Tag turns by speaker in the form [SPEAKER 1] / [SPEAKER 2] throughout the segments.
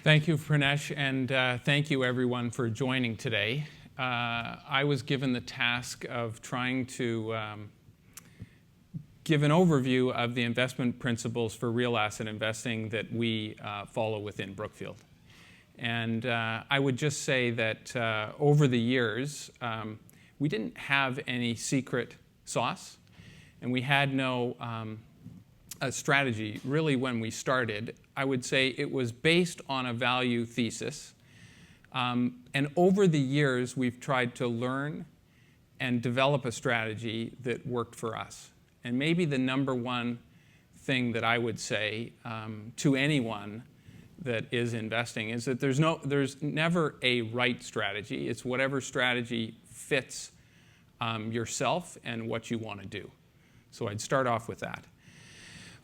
[SPEAKER 1] Thank you, Pranesh, and thank you everyone for joining today. I was given the task of trying to give an overview of the investment principles for real asset investing that we follow within Brookfield. And I would just say that over the years, we didn't have any secret sauce, and we had no a strategy really when we started. I would say it was based on a value thesis. And over the years, we've tried to learn and develop a strategy that worked for us. And maybe the number one thing that I would say to anyone that is investing is that there's never a right strategy. It's whatever strategy fits yourself and what you want to do. So I'd start off with that.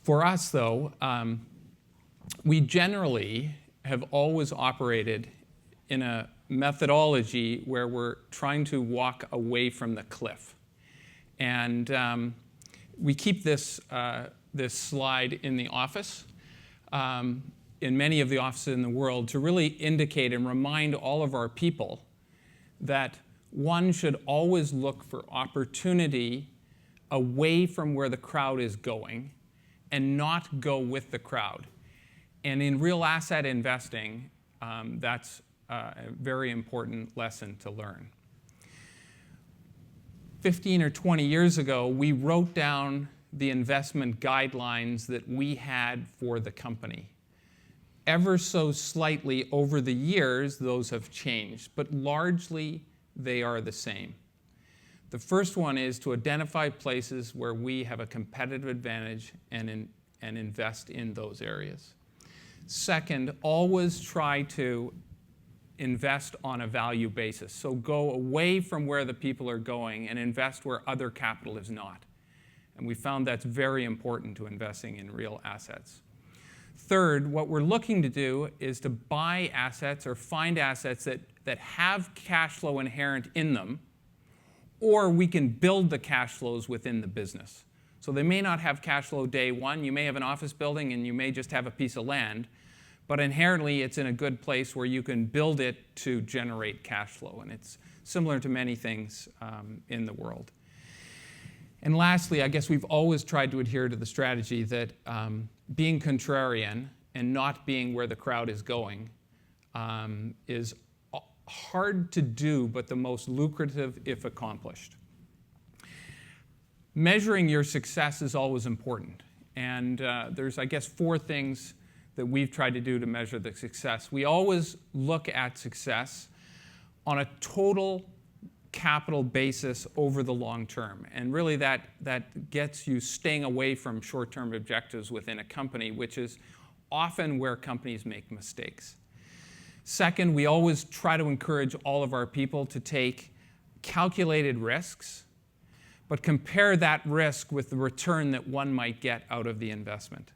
[SPEAKER 1] For us, though, we generally have always operated in a methodology where we're trying to walk away from the cliff. And we keep this slide in the office, in many of the offices in the world, to really indicate and remind all of our people that one should always look for opportunity away from where the crowd is going and not go with the crowd. And in real asset investing, that's a very important lesson to learn. 15 or 20 years ago, we wrote down the investment guidelines that we had for the company. Ever so slightly over the years, those have changed, but largely they are the same. The first one is to identify places where we have a competitive advantage and invest in those areas. Second, always try to invest on a value basis. So go away from where the people are going and invest where other capital is not. And we found that's very important to investing in real assets. Third, what we're looking to do is to buy assets or find assets that have cash flow inherent in them, or we can build the cash flows within the business. So they may not have cash flow day one. You may have an office building and you may just have a piece of land, but inherently it's in a good place where you can build it to generate cash flow. And it's similar to many things in the world. And lastly, I guess we've always tried to adhere to the strategy that being contrarian and not being where the crowd is going is hard to do, but the most lucrative if accomplished. Measuring your success is always important. And there's, I guess, 4 things that we've tried to do to measure the success. We always look at success on a total capital basis over the long term. And really that gets you staying away from short-term objectives within a company, which is often where companies make mistakes. Second, we always try to encourage all of our people to take calculated risks, but compare that risk with the return that one might get out of the investment.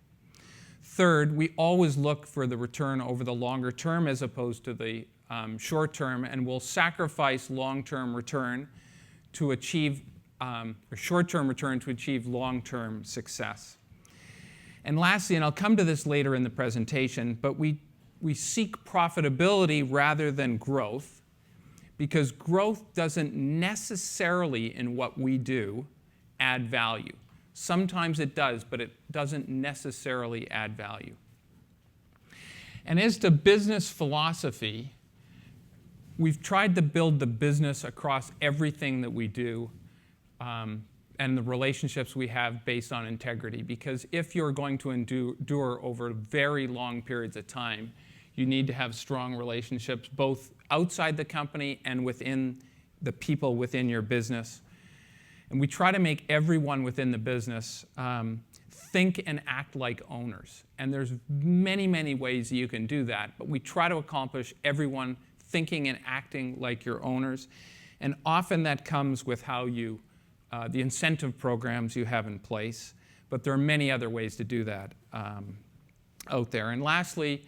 [SPEAKER 1] Third, we always look for the return over the longer term as opposed to the short term, and we'll sacrifice long-term return to achieve, or short-term return to achieve long-term success. And lastly, and I'll come to this later in the presentation, but we seek profitability rather than growth, because growth doesn't necessarily, in what we do, add value. Sometimes it does, but it doesn't necessarily add value. And as to business philosophy, we've tried to build the business across everything that we do and the relationships we have based on integrity, because if you're going to endure over very long periods of time, you need to have strong relationships both outside the company and within the people within your business. And we try to make everyone within the business think and act like owners. And there's many, many ways you can do that, but we try to accomplish everyone thinking and acting like your owners. And often that comes with how you, the incentive programs you have in place, but there are many other ways to do that out there. And lastly,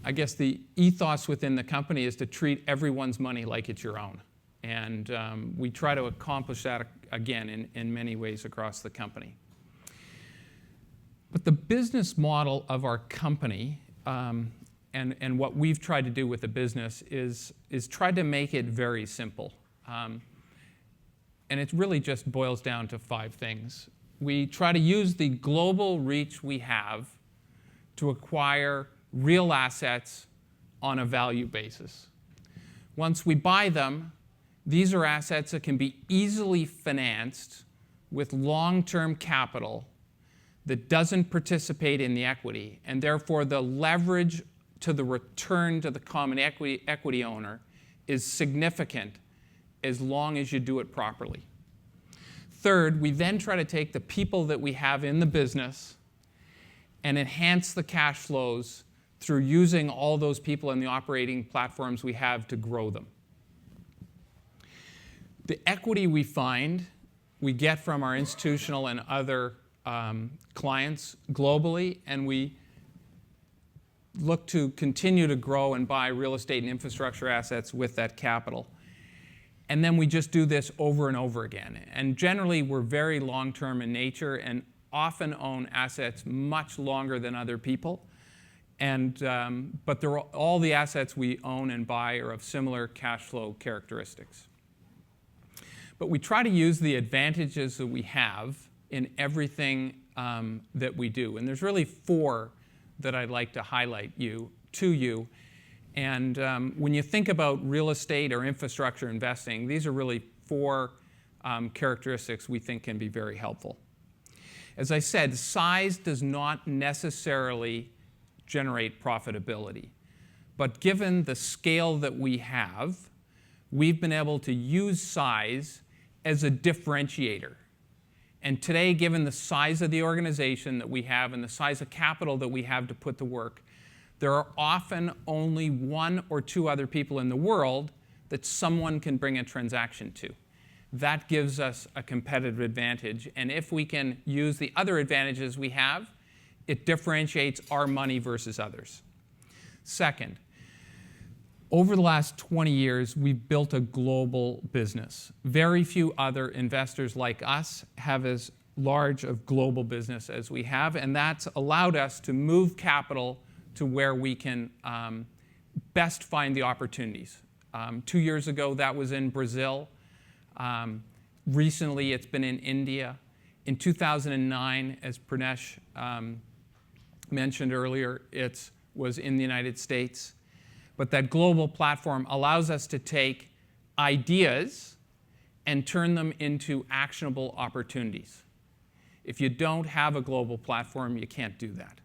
[SPEAKER 1] I guess the ethos within the company is to treat everyone's money like it's your own. And we try to accomplish that, again, in many ways across the company. But the business model of our company and what we've tried to do with the business is try to make it very simple. And it really just boils down to 5 things. We try to use the global reach we have to acquire real assets on a value basis. Once we buy them, these are assets that can be easily financed with long-term capital that doesn't participate in the equity, and therefore the leverage to the return to the common equity owner is significant as long as you do it properly. Third, we then try to take the people that we have in the business and enhance the cash flows through using all those people and the operating platforms we have to grow them. The equity we find, we get from our institutional and other clients globally, and we look to continue to grow and buy real estate and infrastructure assets with that capital. And then we just do this over and over again. And generally, we're very long-term in nature and often own assets much longer than other people. And, but all the assets we own and buy are of similar cash flow characteristics. But we try to use the advantages that we have in everything that we do. And there's really 4 that I'd like to highlight to you. And when you think about real estate or infrastructure investing, these are really 4 characteristics we think can be very helpful. As I said, size does not necessarily generate profitability. But given the scale that we have, we've been able to use size as a differentiator. And today, given the size of the organization that we have and the size of capital that we have to put to work, there are often only 1 or 2 other people in the world that someone can bring a transaction to. That gives us a competitive advantage. And if we can use the other advantages we have, it differentiates our money versus others. Second, over the last 20 years, we've built a global business. Very few other investors like us have as large of global business as we have, and that's allowed us to move capital to where we can best find the opportunities. 2 years ago, that was in Brazil. Recently, it's been in India. In 2009, as Pranesh mentioned earlier, it was in the United States. But that global platform allows us to take ideas and turn them into actionable opportunities. If you don't have a global platform, you can't do that.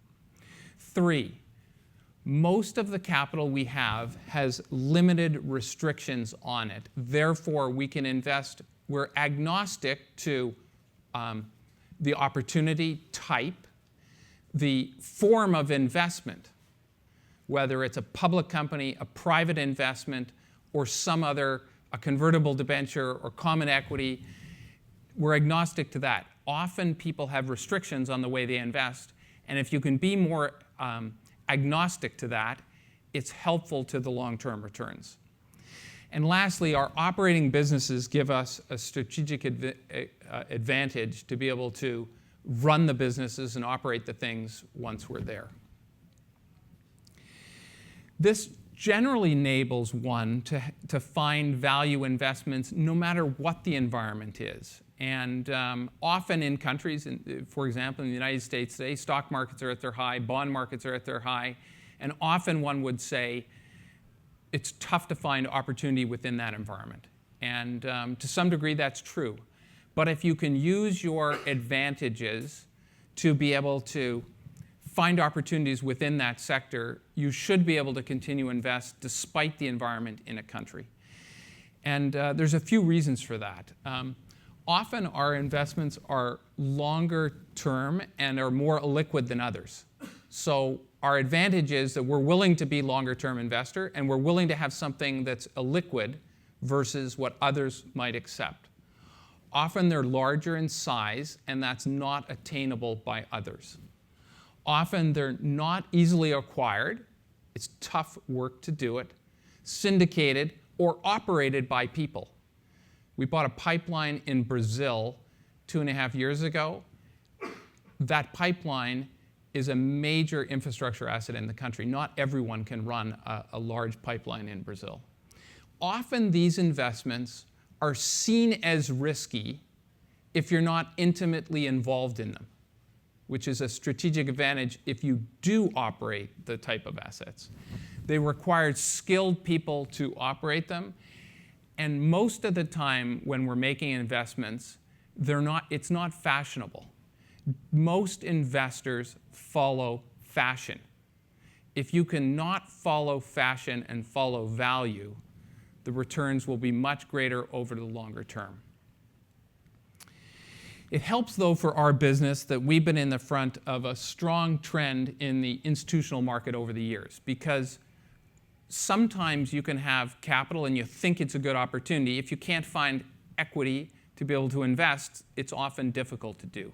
[SPEAKER 1] 3, most of the capital we have has limited restrictions on it. Therefore, we can invest. We're agnostic to the opportunity type, the form of investment, whether it's a public company, a private investment, or some other, a convertible debenture or common equity. We're agnostic to that. Often people have restrictions on the way they invest, and if you can be more agnostic to that, it's helpful to the long-term returns. And lastly, our operating businesses give us a strategic advantage to be able to run the businesses and operate the things once we're there. This generally enables one to find value investments no matter what the environment is. And often in countries, for example, in the United States today, stock markets are at their high, bond markets are at their high, and often one would say it's tough to find opportunity within that environment. And to some degree, that's true. But if you can use your advantages to be able to find opportunities within that sector, you should be able to continue to invest despite the environment in a country. And there's a few reasons for that. Often our investments are longer term and are more illiquid than others. So our advantage is that we're willing to be longer term investor and we're willing to have something that's illiquid versus what others might accept. Often they're larger in size and that's not attainable by others. Often they're not easily acquired. It's tough work to do it, syndicated, or operated by people. We bought a pipeline in Brazil 2.5 years ago. That pipeline is a major infrastructure asset in the country. Not everyone can run a large pipeline in Brazil. Often these investments are seen as risky if you're not intimately involved in them, which is a strategic advantage if you do operate the type of assets. They require skilled people to operate them, and most of the time when we're making investments, it's not fashionable. Most investors follow fashion. If you cannot follow fashion and follow value, the returns will be much greater over the longer term. It helps, though, for our business that we've been in the front of a strong trend in the institutional market over the years, because sometimes you can have capital and you think it's a good opportunity. If you can't find equity to be able to invest, it's often difficult to do.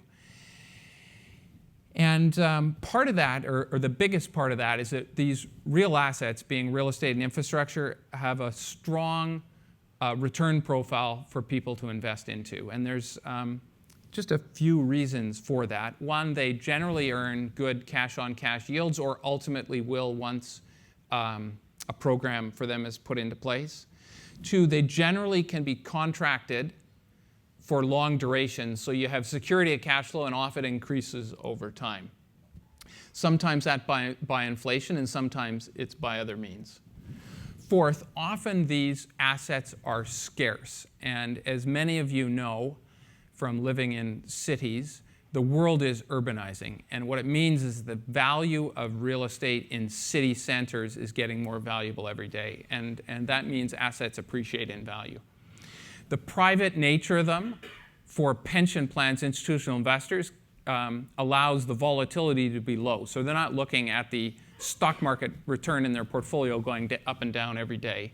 [SPEAKER 1] And part of that, or the biggest part of that, is that these real assets, being real estate and infrastructure, have a strong return profile for people to invest into. And there's just a few reasons for that. One, they generally earn good cash-on-cash yields, or ultimately will once a program for them is put into place. Two, they generally can be contracted for long duration, so you have security of cash flow, and often increases over time. Sometimes that by inflation, and sometimes it's by other means. Fourth, often these assets are scarce, and as many of you know from living in cities, the world is urbanizing, and what it means is the value of real estate in city centers is getting more valuable every day, and that means assets appreciate in value. The private nature of them for pension plans, institutional investors, allows the volatility to be low. So they're not looking at the stock market return in their portfolio going up and down every day.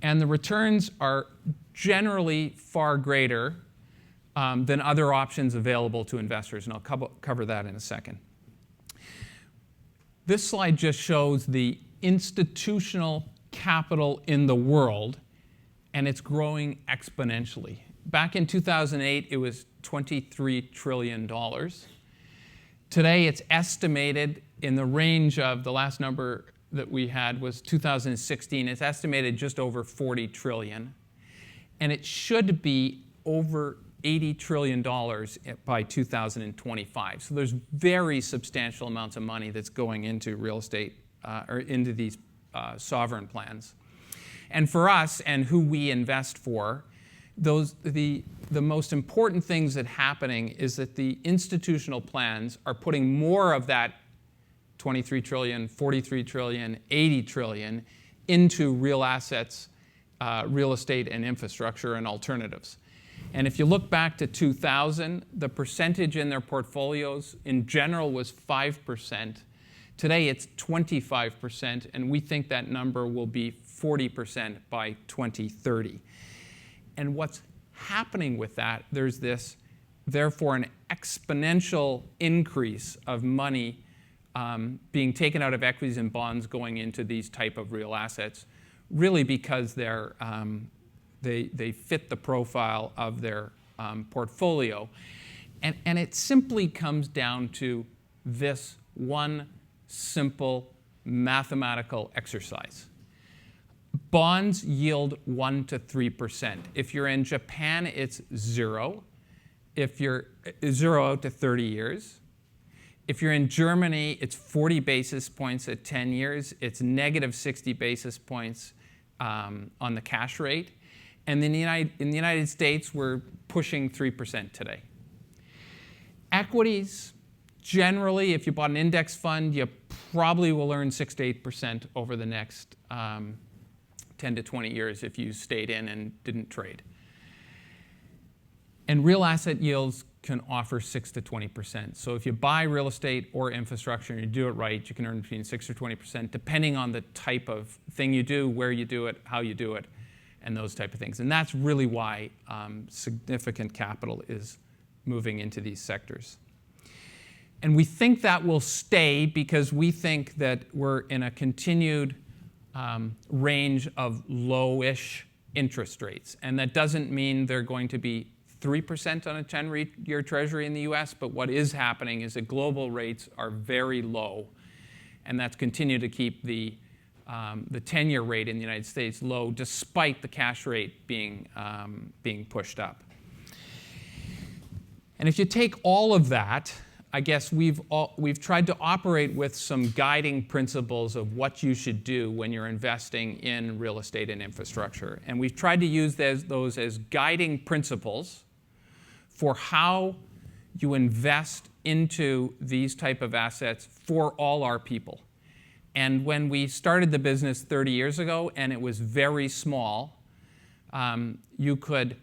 [SPEAKER 1] And the returns are generally far greater than other options available to investors, and I'll cover that in a second. This slide just shows the institutional capital in the world, and it's growing exponentially. Back in 2008, it was $23 trillion. Today, it's estimated in the range of, the last number that we had was 2016, it's estimated just over 40 trillion. And it should be over $80 trillion by 2025. So there's very substantial amounts of money that's going into real estate, or into these sovereign plans. And for us, and who we invest for, the most important things that are happening is that the institutional plans are putting more of that 23 trillion, 43 trillion, 80 trillion into real assets, real estate and infrastructure and alternatives. And if you look back to 2000, the percentage in their portfolios in general was 5%. Today it's 25%, and we think that number will be 40% by 2030. And what's happening with that, there's this, therefore, an exponential increase of money being taken out of equities and bonds going into these type of real assets, really because they're, they fit the profile of their portfolio. And it simply comes down to this one simple mathematical exercise. Bonds yield 1 to 3%. If you're in Japan, it's 0. If you're 0 out to 30 years. If you're in Germany, it's 40 basis points at 10 years. It's negative 60 basis points on the cash rate. And in the United States, we're pushing 3% today. Equities, generally, if you bought an index fund, you probably will earn 6 to 8% over the next 10 to 20 years if you stayed in and didn't trade. And real asset yields can offer 6 to 20%. So if you buy real estate or infrastructure and you do it right, you can earn between 6 or 20%, depending on the type of thing you do, where you do it, how you do it, and those type of things. And that's really why significant capital is moving into these sectors. And we think that will stay because we think that we're in a continued range of low-ish interest rates. And that doesn't mean they're going to be 3% on a 10-year Treasury in the US, but what is happening is that global rates are very low, and that's continued to keep the 10-year rate in the United States low, despite the cash rate being pushed up. And if you take all of that, I guess we've tried to operate with some guiding principles of what you should do when you're investing in real estate and infrastructure. And we've tried to use those as guiding principles for how you invest into these type of assets for all our people. And when we started the business 30 years ago, and it was very small, you could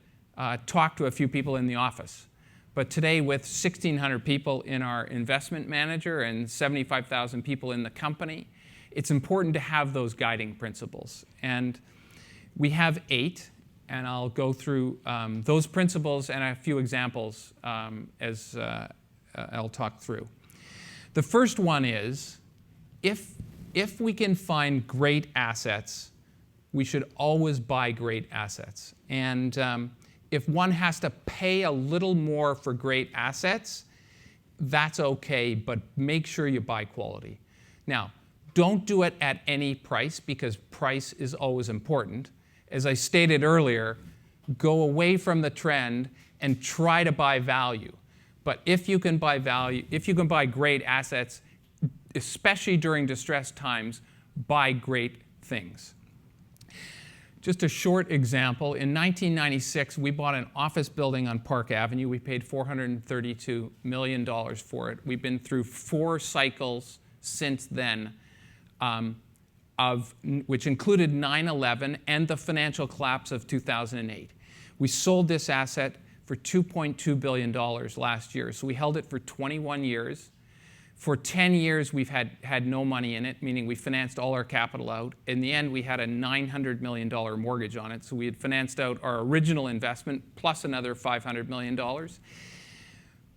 [SPEAKER 1] talk to a few people in the office. But today, with 1,600 people in our investment manager and 75,000 people in the company, it's important to have those guiding principles. And we have 8, and I'll go through those principles and a few examples as I'll talk through. The first one is, if we can find great assets, we should always buy great assets. And if one has to pay a little more for great assets, that's okay, but make sure you buy quality. Now, don't do it at any price, because price is always important. As I stated earlier, go away from the trend and try to buy value. But if you can buy value, if you can buy great assets, especially during distressed times, buy great things. Just a short example, in 1996, we bought an office building on Park Avenue. We paid $432 million for it. We've been through 4 cycles since then, which included 9/11 and the financial collapse of 2008. We sold this asset for $2.2 billion last year. So we held it for 21 years. For 10 years, we've had no money in it, meaning we financed all our capital out. In the end, we had a $900 million mortgage on it. So we had financed out our original investment plus another $500 million.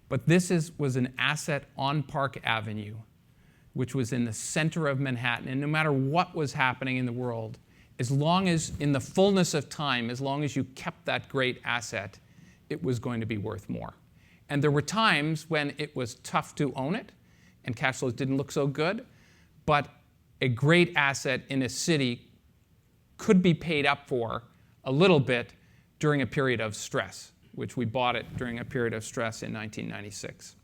[SPEAKER 1] But this was an asset on Park Avenue, which was in the center of Manhattan. And no matter what was happening in the world, as long as, in the fullness of time, as long as you kept that great asset, it was going to be worth more. And there were times when it was tough to own it, and cash flows didn't look so good, but a great asset in a city could be paid up for a little bit during a period of stress, which we bought it during a period of stress in 1996.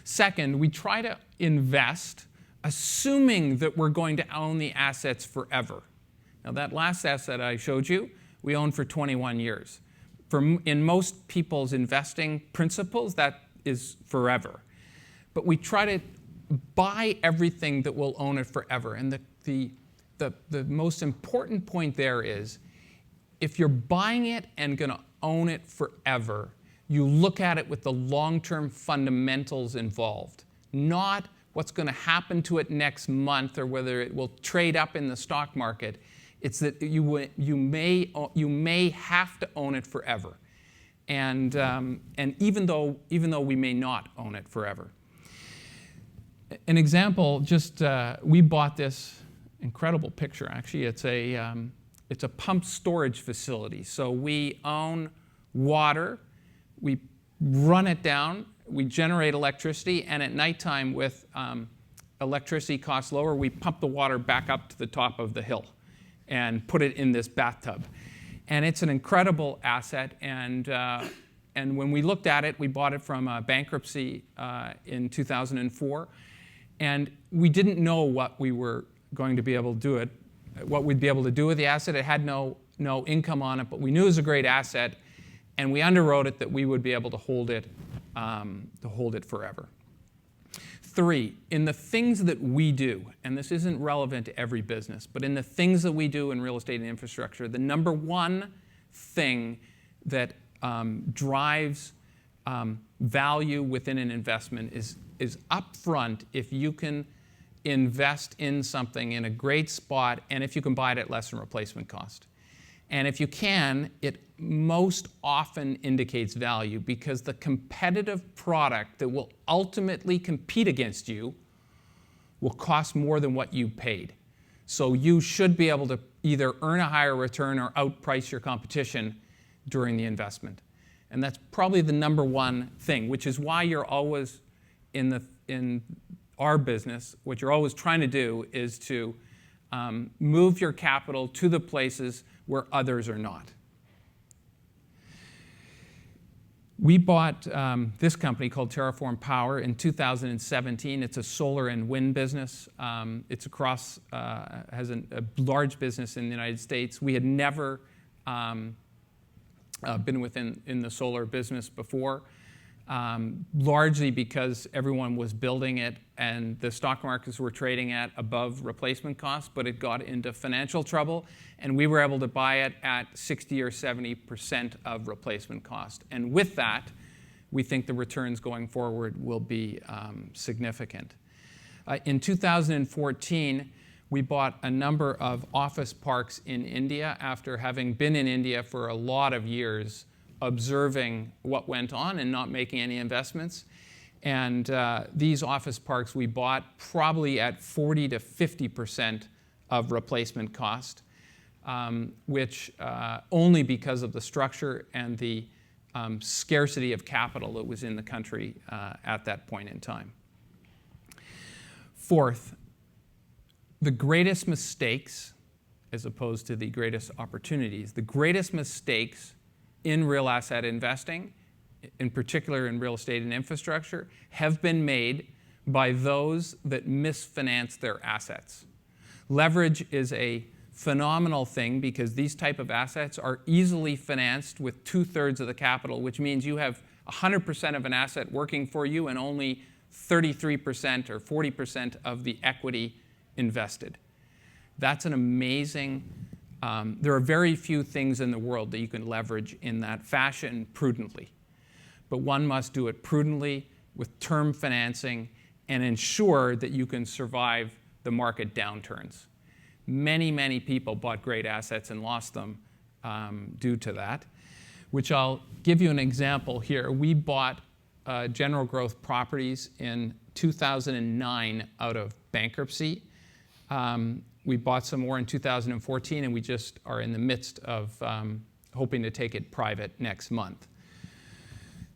[SPEAKER 1] Second, we try to invest assuming that we're going to own the assets forever. Now, that last asset I showed you, we owned for 21 years. In most people's investing principles, that is forever. But we try to buy everything that will own it forever. And the most important point there is, if you're buying it and going to own it forever, you look at it with the long-term fundamentals involved, not what's going to happen to it next month or whether it will trade up in the stock market. It's that you may have to own it forever, and even though we may not own it forever. An example, we bought this incredible picture. Actually, it's a pump storage facility. So we own water, we run it down, we generate electricity, and at nighttime, with electricity costs lower, we pump the water back up to the top of the hill and put it in this bathtub. And it's an incredible asset. And when we looked at it, we bought it from a bankruptcy in 2004. And we didn't know what we were going to be able to do what we'd be able to do with the asset. It had no income on it, but we knew it was a great asset, and we underwrote it that we would be able to hold it forever. 3, in the things that we do, and this isn't relevant to every business, but in the things that we do in real estate and infrastructure, the number one thing that drives value within an investment is upfront if you can invest in something in a great spot and if you can buy it at less than replacement cost. And if you can, it most often indicates value, because the competitive product that will ultimately compete against you will cost more than what you paid. So you should be able to either earn a higher return or outprice your competition during the investment. And that's probably the number one thing, which is why you're always in our business, what you're always trying to do is to move your capital to the places where others are not. We bought this company called Terraform Power in 2017. It's a solar and wind business. It's across, has a large business in the United States. We had never been in the solar business before, largely because everyone was building it and the stock markets were trading at above replacement cost, but it got into financial trouble, and we were able to buy it at 60 or 70% of replacement cost. And with that, we think the returns going forward will be significant. In 2014, we bought a number of office parks in India after having been in India for a lot of years, observing what went on and not making any investments. And these office parks we bought probably at 40 to 50% of replacement cost, which only because of the structure and the scarcity of capital that was in the country at that point in time. Fourth, the greatest mistakes, as opposed to the greatest opportunities, the greatest mistakes in real asset investing, in particular in real estate and infrastructure, have been made by those that misfinance their assets. Leverage is a phenomenal thing because these type of assets are easily financed with 2/3 of the capital, which means you have 100% of an asset working for you and only 33% or 40% of the equity invested. That's an amazing, there are very few things in the world that you can leverage in that fashion prudently. But one must do it prudently with term financing and ensure that you can survive the market downturns. Many, many people bought great assets and lost them due to that, which I'll give you an example here. We bought General Growth Properties in 2009 out of bankruptcy. We bought some more in 2014, and we just are in the midst of hoping to take it private next month.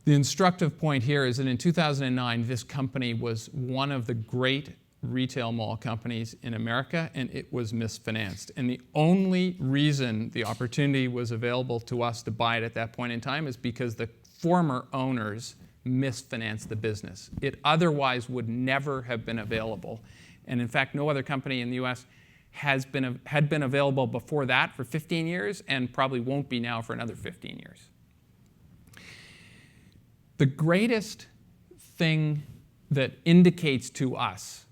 [SPEAKER 1] The instructive point here is that in 2009, this company was one of the great retail mall companies in America, and it was misfinanced. And the only reason the opportunity was available to us to buy it at that point in time is because the former owners misfinanced the business. It otherwise would never have been available. And in fact, no other company in the US had been available before that for 15 years and probably won't be now for another 15 years. The greatest thing that indicates to us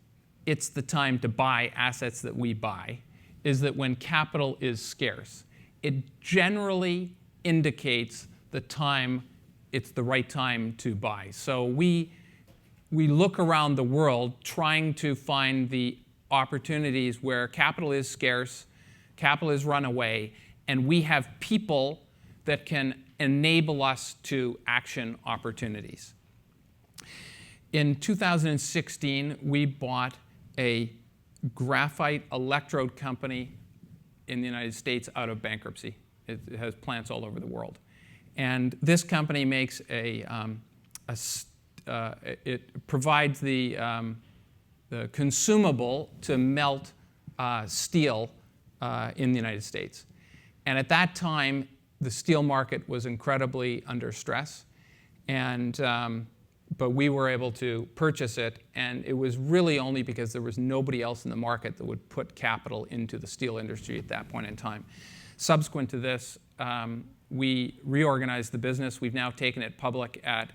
[SPEAKER 1] it's the time to buy assets that we buy is that when capital is scarce, it generally indicates the time it's the right time to buy. So we look around the world trying to find the opportunities where capital is scarce, capital is run away, and we have people that can enable us to action opportunities. In 2016, we bought a graphite electrode company in the United States out of bankruptcy. It has plants all over the world. And this company makes it provides the consumable to melt steel in the United States. And at that time, the steel market was incredibly under stress, but we were able to purchase it, and it was really only because there was nobody else in the market that would put capital into the steel industry at that point in time. Subsequent to this, we reorganized the business. We've now taken it public at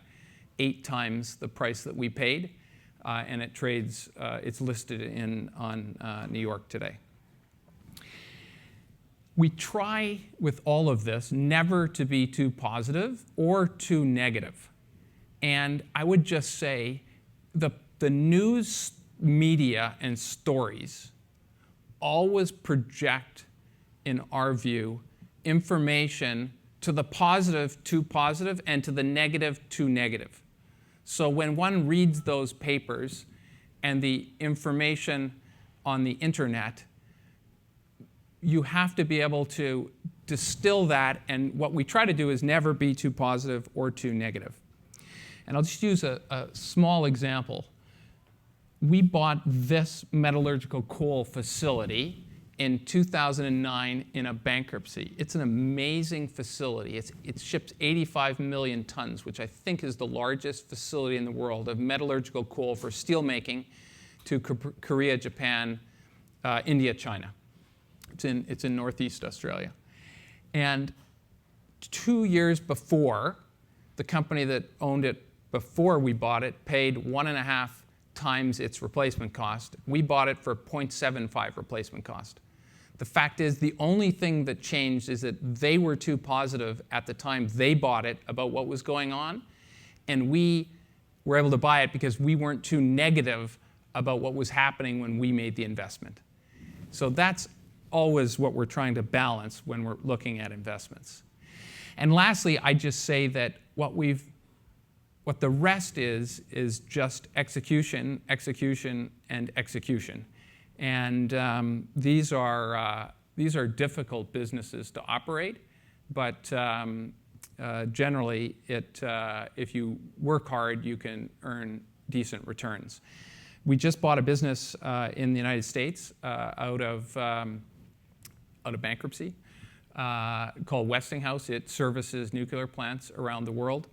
[SPEAKER 1] 8 times the price that we paid, and it trades, it's listed on New York today. We try with all of this never to be too positive or too negative. And I would just say the news media and stories always project, in our view, information to the positive too positive and to the negative too negative. So when one reads those papers and the information on the internet, you have to be able to distill that, and what we try to do is never be too positive or too negative. And I'll just use a small example. We bought this metallurgical coal facility in 2009 in a bankruptcy. It's an amazing facility. It ships 85 million tons, which I think is the largest facility in the world of metallurgical coal for steel making to Korea, Japan, India, China. It's in Northeast Australia. And 2 years before, the company that owned it before we bought it paid 1.5 times its replacement cost. We bought it for 0.75 replacement cost. The fact is, the only thing that changed is that they were too positive at the time they bought it about what was going on, and we were able to buy it because we weren't too negative about what was happening when we made the investment. So that's always what we're trying to balance when we're looking at investments. And lastly, I just say that what the rest is just execution, execution, and execution. And these are difficult businesses to operate, but generally, if you work hard, you can earn decent returns. We just bought a business in the United States out of bankruptcy called Westinghouse. It services nuclear plants around the world.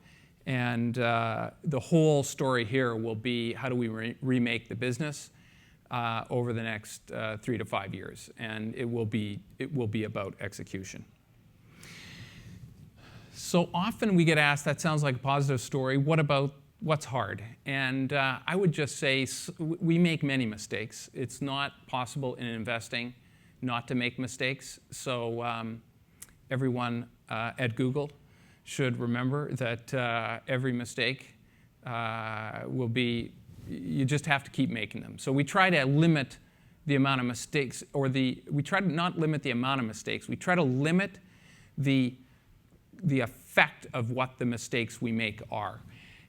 [SPEAKER 1] And the whole story here will be how do we remake the business over the next 3 to 5 years, and it will be about execution. So often we get asked, that sounds like a positive story. What about what's hard? And I would just say we make many mistakes. It's not possible in investing not to make mistakes. So everyone at Google should remember that every mistake will be, you just have to keep making them. So we try to limit the amount of mistakes, we try to not limit the amount of mistakes. We try to limit the effect of what the mistakes we make are.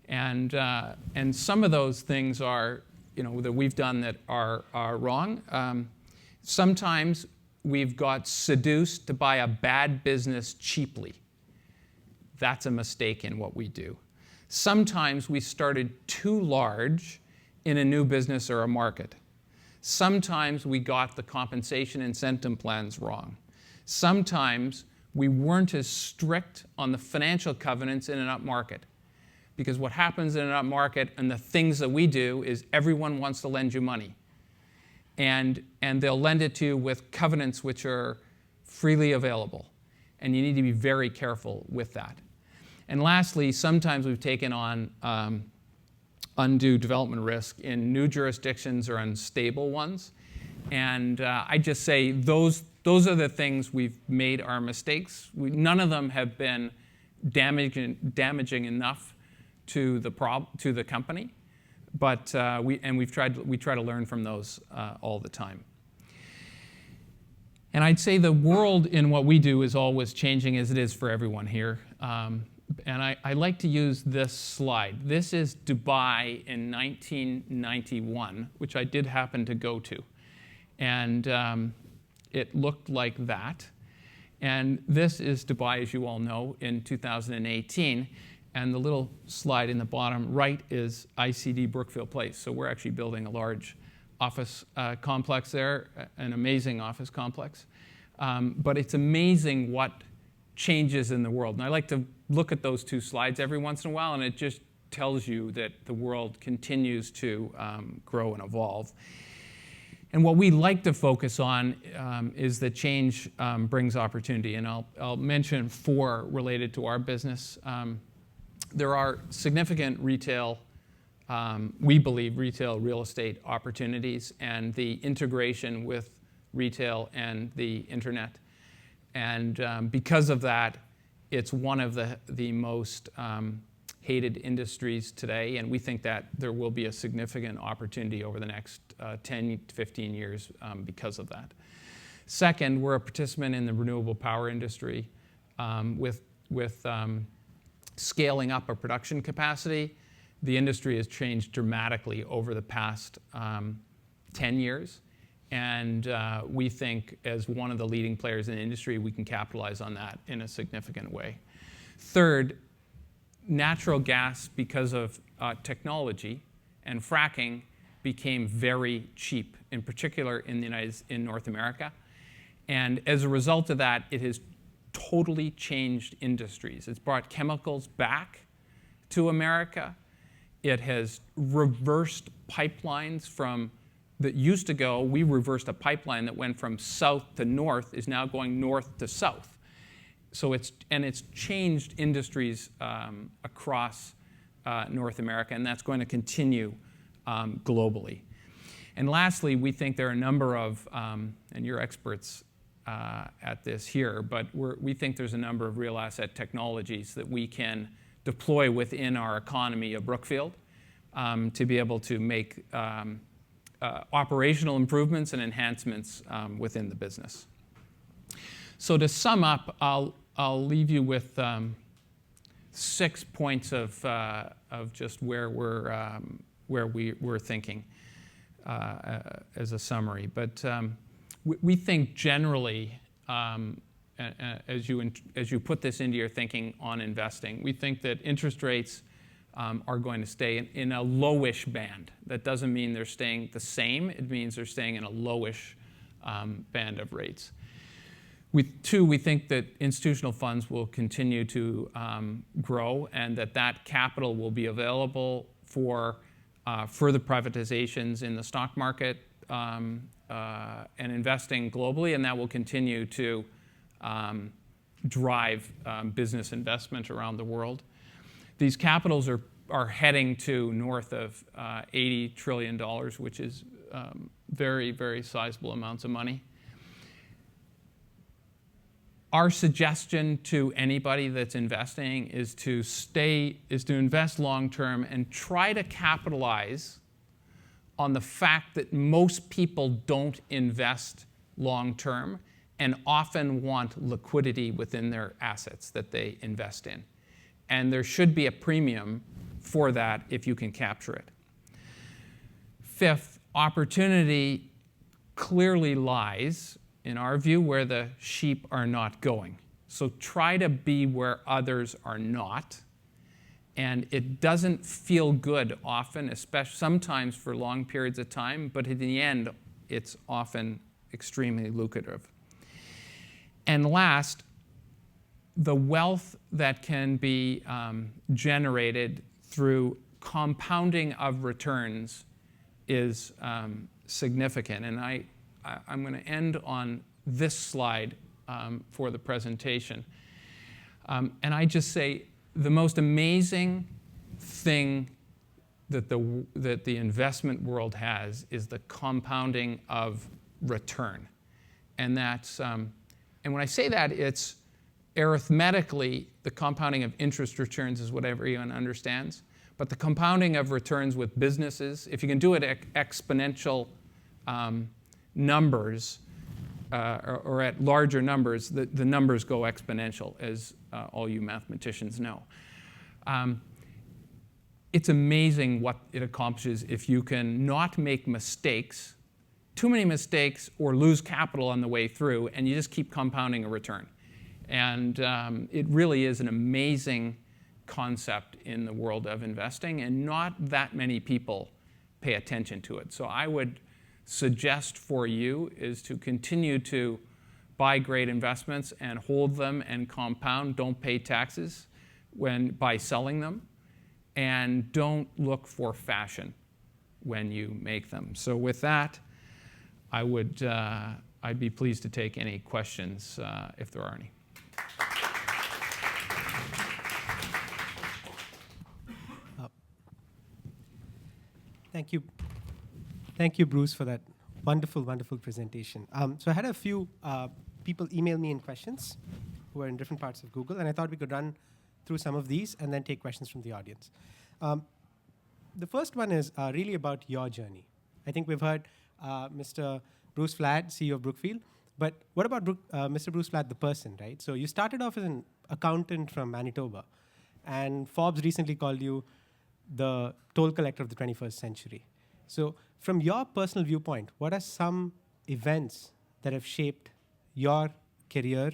[SPEAKER 1] And some of those things are, that we've done that are wrong. Sometimes we've got seduced to buy a bad business cheaply. That's a mistake in what we do. Sometimes we started too large in a new business or a market. Sometimes we got the compensation incentive plans wrong. Sometimes we weren't as strict on the financial covenants in an up market. Because what happens in an up market and the things that we do is everyone wants to lend you money. And they'll lend it to you with covenants which are freely available. And you need to be very careful with that. And lastly, sometimes we've taken on undue development risk in new jurisdictions or unstable ones. And I just say those are the things we've made our mistakes. None of them have been damaging enough to the company, but we try to learn from those all the time. And I'd say the world in what we do is always changing, as it is for everyone here. And I like to use this slide. This is Dubai in 1991, which I did happen to go to. And it looked like that. And this is Dubai, as you all know, in 2018. And the little slide in the bottom right is ICD Brookfield Place. So we're actually building a large office complex there, an amazing office complex. But it's amazing what changes in the world. And I like to look at those two slides every once in a while, and it just tells you that the world continues to grow and evolve. And what we like to focus on is that change brings opportunity. And I'll mention 4 related to our business. There are significant retail, we believe, retail real estate opportunities and the integration with retail and the internet. And because of that, it's one of the most hated industries today, and we think that there will be a significant opportunity over the next 10 to 15 years because of that. Second, we're a participant in the renewable power industry with scaling up our production capacity. The industry has changed dramatically over the past 10 years, And we think, as one of the leading players in the industry, we can capitalize on that in a significant way. Third, natural gas, because of technology and fracking, became very cheap, in particular in North America. And as a result of that, it has totally changed industries. It's brought chemicals back to America. It has reversed pipelines that used to go, we reversed a pipeline that went from south to north, is now going north to south. So it's changed industries across North America, and that's going to continue globally. And lastly, we think there are a number of, and you're experts at this here, but we think there's a number of real asset technologies that we can deploy within our economy of Brookfield to be able to make operational improvements and enhancements within the business. So to sum up, I'll leave you with 6 points of just where we're thinking as a summary. But we think generally, as you put this into your thinking on investing, we think that interest rates are going to stay in a lowish band. That doesn't mean they're staying the same. It means they're staying in a lowish band of rates. Two, we think that institutional funds will continue to grow, and that capital will be available for further privatizations in the stock market and investing globally, and that will continue to drive business investment around the world. These capitals are heading to north of $80 trillion, which is very, very sizable amounts of money. Our suggestion to anybody that's investing is to invest long term and try to capitalize on the fact that most people don't invest long term and often want liquidity within their assets that they invest in. And there should be a premium for that if you can capture it. Fifth, opportunity clearly lies, in our view, where the sheep are not going. So try to be where others are not. And it doesn't feel good often, especially sometimes for long periods of time, but in the end, it's often extremely lucrative. And last, the wealth that can be generated through compounding of returns is significant. And I'm going to end on this slide for the presentation. And I just say the most amazing thing that the investment world has is the compounding of return. And that's and when I say that, it's arithmetically, the compounding of interest returns is what everyone understands. But the compounding of returns with businesses, if you can do it at exponential numbers or at larger numbers, the numbers go exponential, as all you mathematicians know. It's amazing what it accomplishes if you can not make mistakes, too many mistakes, or lose capital on the way through, and you just keep compounding a return. And it really is an amazing concept in the world of investing, and not that many people pay attention to it. So I would suggest for you is to continue to buy great investments and hold them and compound. Don't pay taxes by selling them, and don't look for fashion when you make them. So with that, I'd be pleased to take any questions if there are any.
[SPEAKER 2] Thank you. Thank you, Bruce, for that wonderful, wonderful presentation. So I had a few people email me in questions who are in different parts of Google, and I thought we could run through some of these and then take questions from the audience. The first one is really about your journey. I think we've heard Mr. Bruce Flatt, CEO of Brookfield, but what about Mr. Bruce Flatt, the person, right? So you started off as an accountant from Manitoba, and Forbes recently called you the toll collector of the 21st century. So from your personal viewpoint, what are some events that have shaped your career,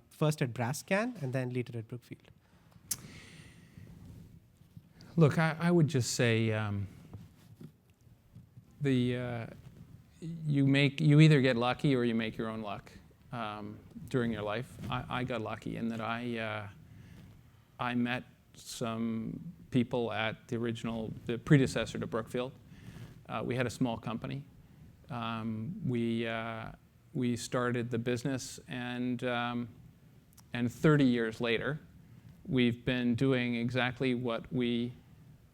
[SPEAKER 2] first at Brascan and then later at Brookfield?
[SPEAKER 1] Look, I would just say you either get lucky or you make your own luck during your life. I got lucky in that I met some people at the predecessor to Brookfield. We had a small company. We started the business, and 30 years later, we've been doing exactly what we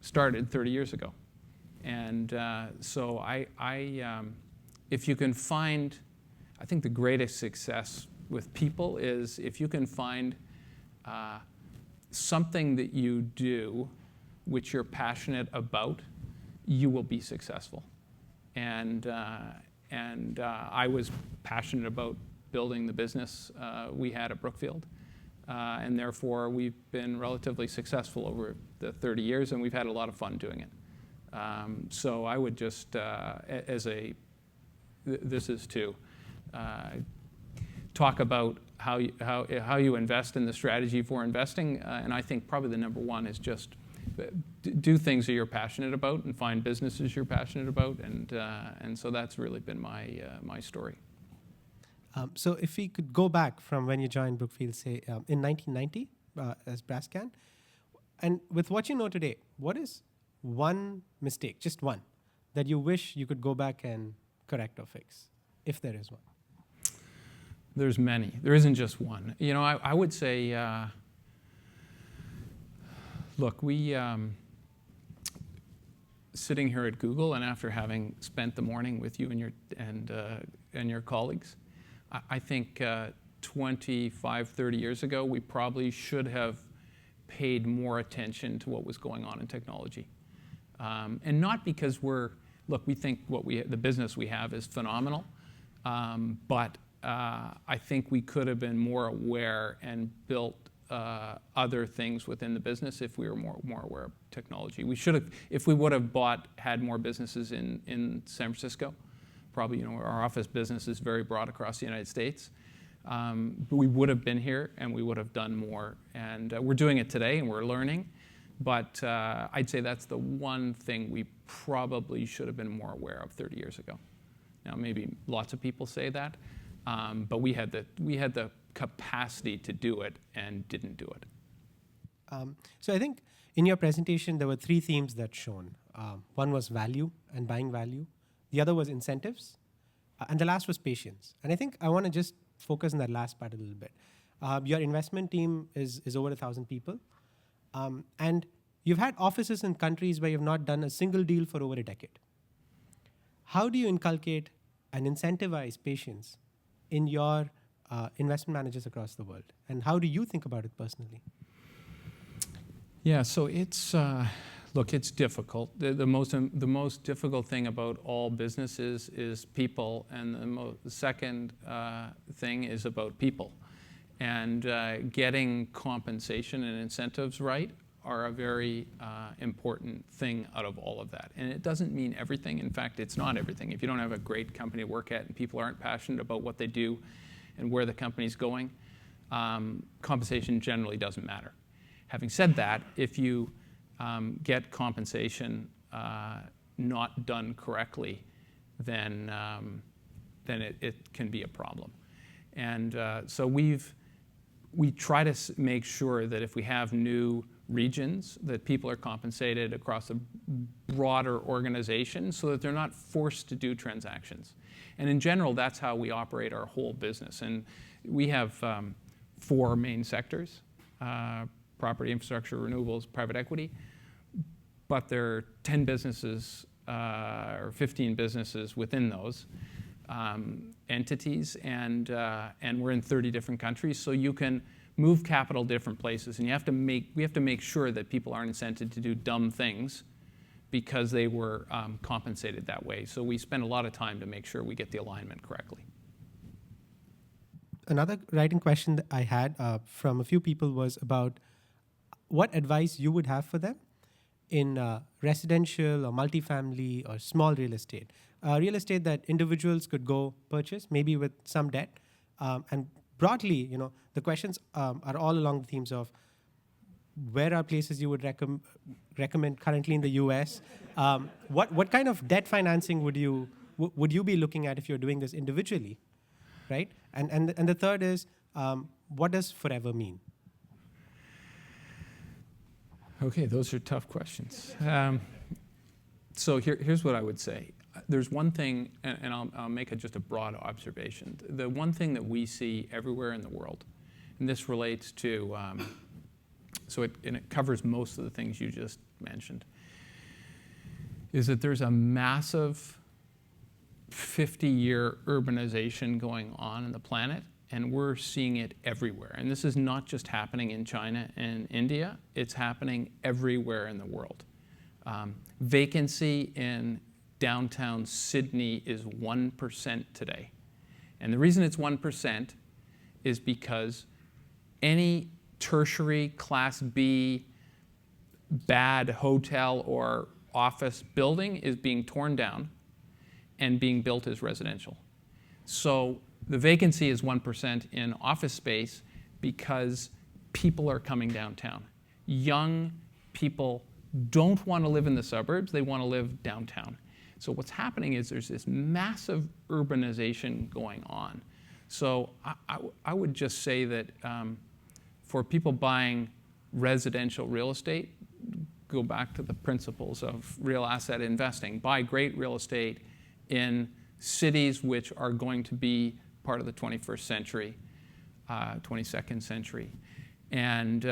[SPEAKER 1] started 30 years ago. And so if you can find, I think the greatest success with people is if you can find something that you do which you're passionate about, you will be successful. And I was passionate about building the business we had at Brookfield. And therefore, we've been relatively successful over the 30 years, and we've had a lot of fun doing it. So I would just, this is to talk about how you invest in the strategy for investing. And I think probably the number one is just do things that you're passionate about and find businesses you're passionate about. And so that's really been my story.
[SPEAKER 2] So if we could go back from when you joined Brookfield, say in 1990 as Brascan, and with what you know today, what is one mistake, just one, that you wish you could go back and correct or fix, if there is one?
[SPEAKER 1] There's many. There isn't just one. You know, I would say, look, we sitting here at Google, and after having spent the morning with you and your colleagues, I think 25, 30 years ago, we probably should have paid more attention to what was going on in technology. And not because we think the business we have is phenomenal, but I think we could have been more aware and built other things within the business if we were more aware of technology. We should have, if we would have had more businesses in San Francisco. Probably, our office business is very broad across the United States. But we would have been here, and we would have done more. And we're doing it today, and we're learning. But I'd say that's the one thing we probably should have been more aware of 30 years ago. Now, maybe lots of people say that, but we had the capacity to do it and didn't do it.
[SPEAKER 2] So I think in your presentation, there were three themes that shone. One was value and buying value. The other was incentives. And the last was patience. And I think I want to just focus on that last part a little bit. Your investment team is over 1,000 people. And you've had offices in countries where you've not done a single deal for over a decade. How do you inculcate and incentivize patience in your investment managers across the world? And how do you think about it personally?
[SPEAKER 1] Yeah, so it's it's difficult. The most difficult thing about all businesses is people, and the second thing is about people. And getting compensation and incentives right are a very important thing out of all of that. And it doesn't mean everything. In fact, it's not everything. If you don't have a great company to work at and people aren't passionate about what they do and where the company's going, compensation generally doesn't matter. Having said that, if you get compensation not done correctly, then it can be a problem. And so we try to make sure that if we have new regions, that people are compensated across a broader organization so that they're not forced to do transactions. And in general, that's how we operate our whole business. And we have 4 main sectors: property, infrastructure, renewables, private equity. But there are 10 businesses or 15 businesses within those entities, and we're in 30 different countries. So you can move capital different places, and we have to make sure that people aren't incented to do dumb things because they were compensated that way. So we spend a lot of time to make sure we get the alignment correctly.
[SPEAKER 2] Another writing question that I had from a few people was about what advice you would have for them in residential or multifamily or small real estate. real estate that individuals could go purchase, maybe with some debt. And broadly, the questions are all along the themes of where are places you would recommend currently in the US? What kind of debt financing would you be looking at if you're doing this individually, right? And the third is, what does forever mean?
[SPEAKER 1] Okay, those are tough questions. So here's what I would say. There's one thing, and I'll make just a broad observation. The one thing that we see everywhere in the world, and this relates to, and it covers most of the things you just mentioned, is that there's a massive 50-year urbanization going on the planet, and we're seeing it everywhere. And this is not just happening in China and India, it's happening everywhere in the world. Vacancy in downtown Sydney is 1% today. And the reason it's 1% is because any tertiary Class B bad hotel or office building is being torn down and being built as residential. So the vacancy is 1% in office space because people are coming downtown. Young people don't want to live in the suburbs, they want to live downtown. So what's happening is there's this massive urbanization going on. So I would just say that for people buying residential real estate, go back to the principles of real asset investing. Buy great real estate in cities which are going to be part of the 21st century, 22nd century, and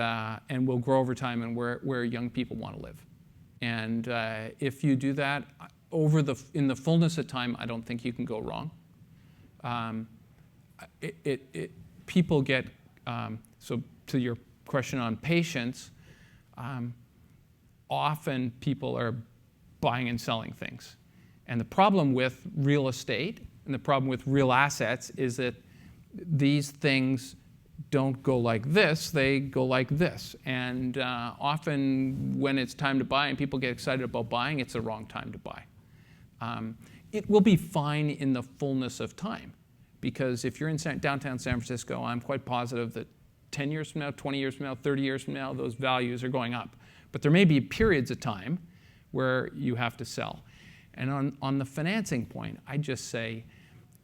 [SPEAKER 1] will grow over time and where young people want to live. And if you do that, in the fullness of time, I don't think you can go wrong. People get, so to your question on patience, often people are buying and selling things. And the problem with real estate and the problem with real assets is that these things don't go like this, they go like this. And often when it's time to buy and people get excited about buying, it's the wrong time to buy. It will be fine in the fullness of time, because if you're in downtown San Francisco, I'm quite positive that 10 years from now, 20 years from now, 30 years from now, those values are going up. But there may be periods of time where you have to sell. And on the financing point, I just say,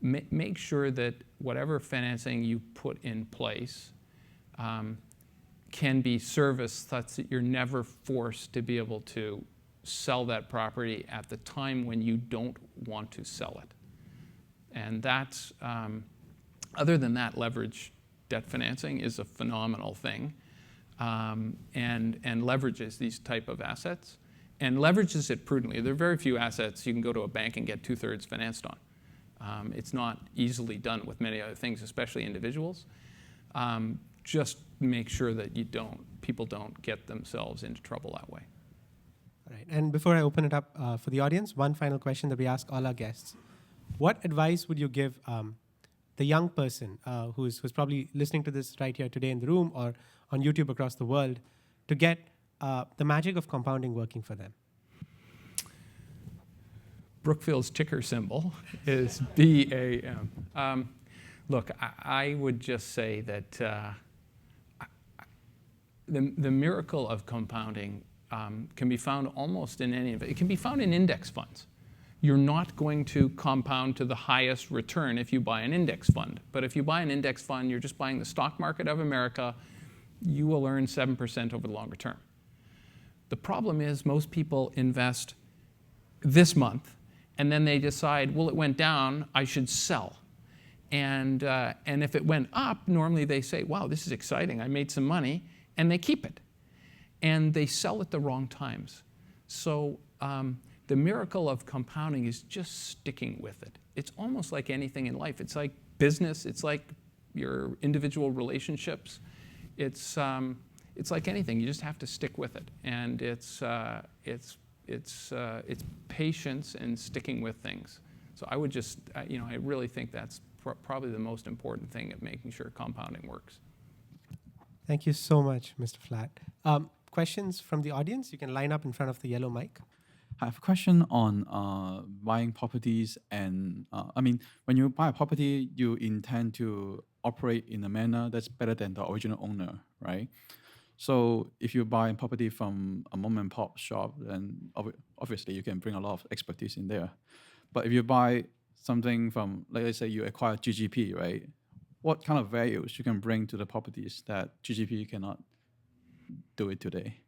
[SPEAKER 1] make sure that whatever financing you put in place can be serviced such that you're never forced to be able to sell that property at the time when you don't want to sell it. And that's, other than that, leverage debt financing is a phenomenal thing, and leverages these type of assets and leverages it prudently. There are very few assets you can go to a bank and get 2/3 financed on. It's not easily done with many other things, especially individuals. Just make sure that people don't get themselves into trouble that way.
[SPEAKER 2] All right. And before I open it up for the audience, one final question that we ask all our guests. What advice would you give the young person who's probably listening to this right here today in the room or on YouTube across the world to get the magic of compounding working for them?
[SPEAKER 1] Brookfield's ticker symbol is BAM. Look, I would just say that the miracle of compounding can be found almost in any of it. It can be found in index funds. You're not going to compound to the highest return if you buy an index fund. But if you buy an index fund, you're just buying the stock market of America, you will earn 7% over the longer term. The problem is most people invest this month, and then they decide, well, it went down, I should sell. And if it went up, normally they say, wow, this is exciting, I made some money, and they keep it. And they sell at the wrong times. So the miracle of compounding is just sticking with it. It's almost like anything in life. It's like business, it's like your individual relationships. It's like anything, you just have to stick with it. And it's patience and sticking with things. So I would just, I really think that's probably the most important thing of making sure compounding works.
[SPEAKER 2] Thank you so much, Mr. Flatt. Questions from the audience? You can line up in front of the yellow mic.
[SPEAKER 3] I have a question on buying properties, and I mean, when you buy a property, you intend to operate in a manner that's better than the original owner, right? So if you buy a property from a mom and pop shop, then obviously you can bring a lot of expertise in there. But if you buy something from, like let's say you acquire GGP, right? What kind of values you can bring to the properties that GGP cannot do it today?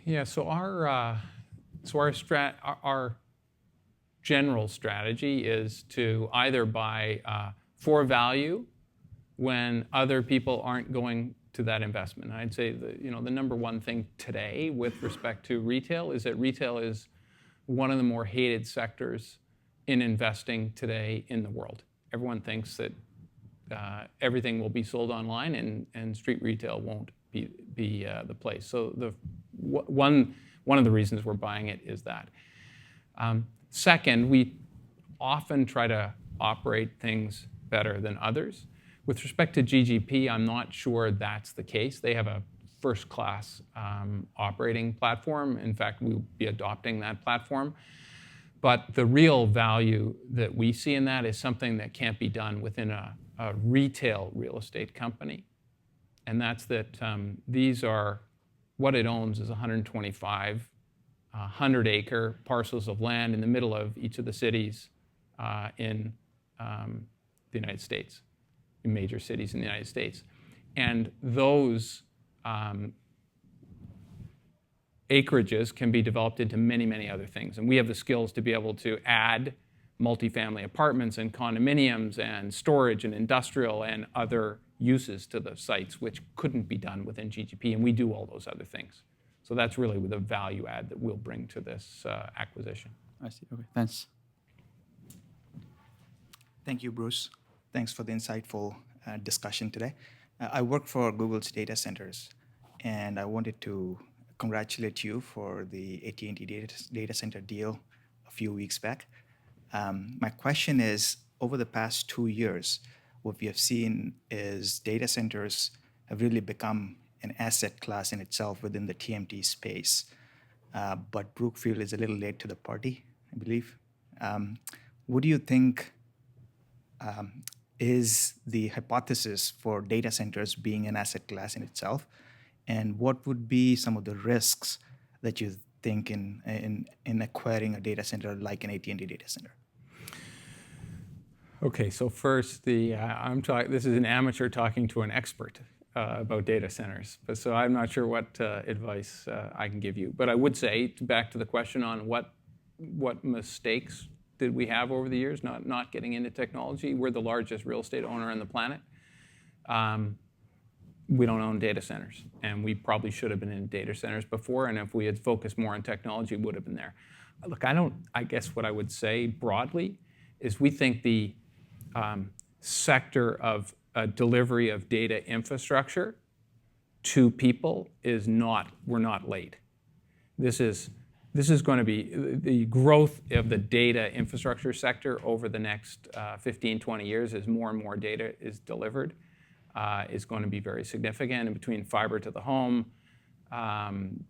[SPEAKER 1] Yeah, so our general strategy is to either buy for value when other people aren't going to that investment. And I'd say the number one thing today with respect to retail is that retail is one of the more hated sectors in investing today in the world. Everyone thinks that everything will be sold online and street retail won't be the place. So one of the reasons we're buying it is that. Second, we often try to operate things better than others. With respect to GGP, I'm not sure that's the case. They have a first-class operating platform. In fact, we'll be adopting that platform. But the real value that we see in that is something that can't be done within a retail real estate company. And that's that these are, what it owns is 125 100-acre parcels of land in the middle of each of the cities in the United States, in major cities in the United States. And those acreages can be developed into many, many other things. And we have the skills to be able to add multifamily apartments and condominiums and storage and industrial and other uses to the sites, which couldn't be done within GGP. And we do all those other things. So that's really the value add that we'll bring to this acquisition.
[SPEAKER 3] I see. Okay, thanks.
[SPEAKER 4] Thank you, Bruce. Thanks for the insightful discussion today. I work for Google's data centers, and I wanted to congratulate you for the AT&T data center deal a few weeks back. My question is, over the past 2 years, what we have seen is data centers have really become an asset class in itself within the TMT space. But Brookfield is a little late to the party, I believe. What do you think is the hypothesis for data centers being an asset class in itself? And what would be some of the risks that you think in acquiring a data center like an AT&T data center?
[SPEAKER 1] Okay, so first, this is an amateur talking to an expert about data centers. So I'm not sure what advice I can give you. But I would say, back to the question on what mistakes did we have over the years, not getting into technology. We're the largest real estate owner on the planet. We don't own data centers. And we probably should have been in data centers before. And if we had focused more on technology, we would have been there. Look, I guess what I would say broadly is we think the sector of delivery of data infrastructure to people we're not late. This is going to be the growth of the data infrastructure sector over the next 15, 20 years as more and more data is delivered is going to be very significant. And between fiber to the home,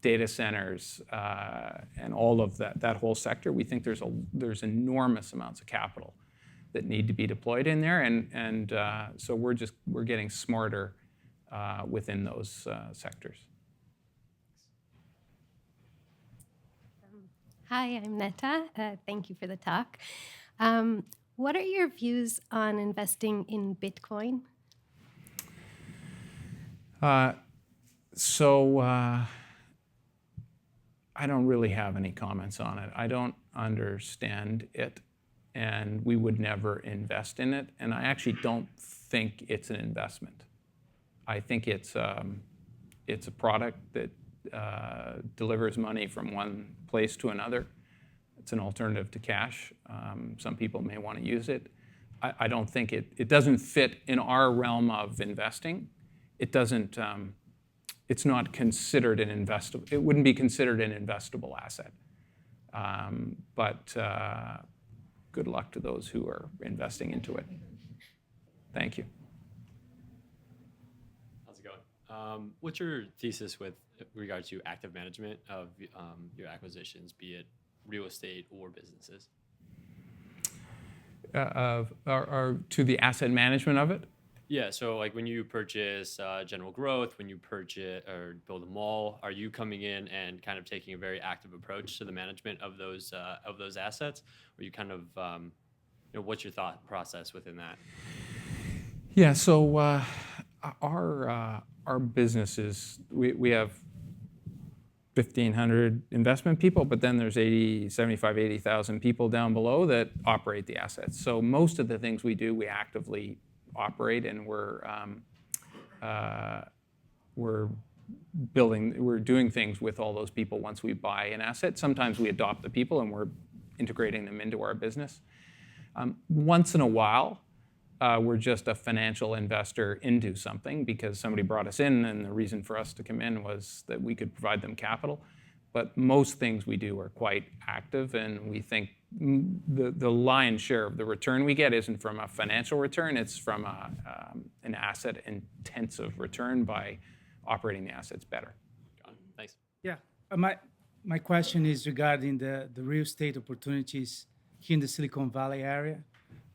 [SPEAKER 1] data centers, and all of that whole sector, we think there's enormous amounts of capital that need to be deployed in there, and so we're getting smarter within those sectors.
[SPEAKER 5] Hi, I'm Netta. Thank you for the talk. What are your views on investing in Bitcoin?
[SPEAKER 1] So I don't really have any comments on it. I don't understand it. And we would never invest in it. And I actually don't think it's an investment. I think it's a product that delivers money from one place to another. It's an alternative to cash. Some people may want to use it. I don't think it doesn't fit in our realm of investing. It doesn't. It's not considered an investable. It wouldn't be considered an investable asset. But good luck to those who are investing into it. Thank you.
[SPEAKER 6] How's it going? What's your thesis with regard to active management of your acquisitions, be it real estate or businesses?
[SPEAKER 1] To the asset management of it?
[SPEAKER 6] Yeah, so like when you purchase General Growth, when you purchase or build a mall, are you coming in and kind of taking a very active approach to the management of those assets? Or you kind of, what's your thought process within that?
[SPEAKER 1] Yeah, so our businesses, we have 1,500 investment people, but then there's 80,000 people down below that operate the assets. So most of the things we do, we actively operate, and we're doing things with all those people once we buy an asset. Sometimes we adopt the people and we're integrating them into our business. Once in a while, we're just a financial investor into something because somebody brought us in, and the reason for us to come in was that we could provide them capital. But most things we do are quite active, and we think the lion's share of the return we get isn't from a financial return, it's from an asset-intensive return by operating the assets better.
[SPEAKER 6] Got it. Thanks.
[SPEAKER 7] Yeah, my question is regarding the real estate opportunities here in the Silicon Valley area,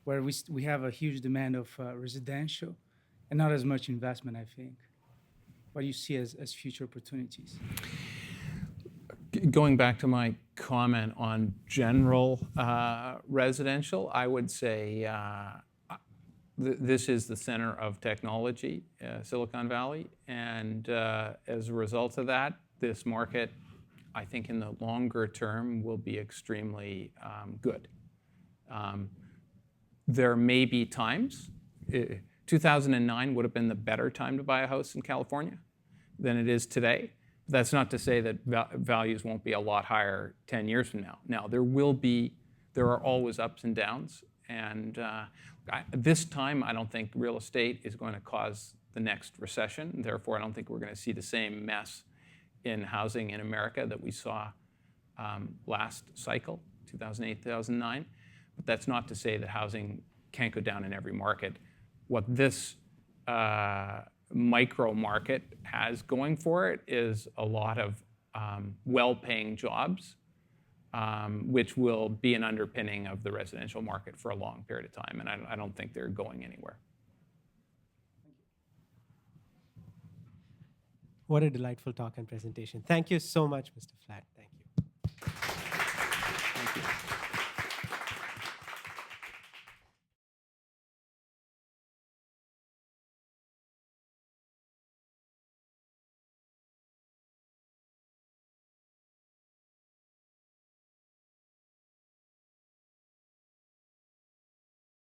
[SPEAKER 7] where we have a huge demand of residential and not as much investment, I think. What do you see as future opportunities?
[SPEAKER 1] Going back to my comment on general residential, I would say this is the center of technology, Silicon Valley, and as a result of that, this market, I think in the longer term, will be extremely good. There may be times, 2009 would have been the better time to buy a house in California than it is today. That's not to say that values won't be a lot higher 10 years from now. Now, there are always ups and downs, and this time I don't think real estate is going to cause the next recession. Therefore, I don't think we're going to see the same mess in housing in America that we saw last cycle, 2008, 2009. But that's not to say that housing can't go down in every market. What this micro market has going for it is a lot of well-paying jobs, which will be an underpinning of the residential market for a long period of time. And I don't think they're going anywhere.
[SPEAKER 2] What a delightful talk and presentation. Thank you so much, Mr. Flatt. Thank you.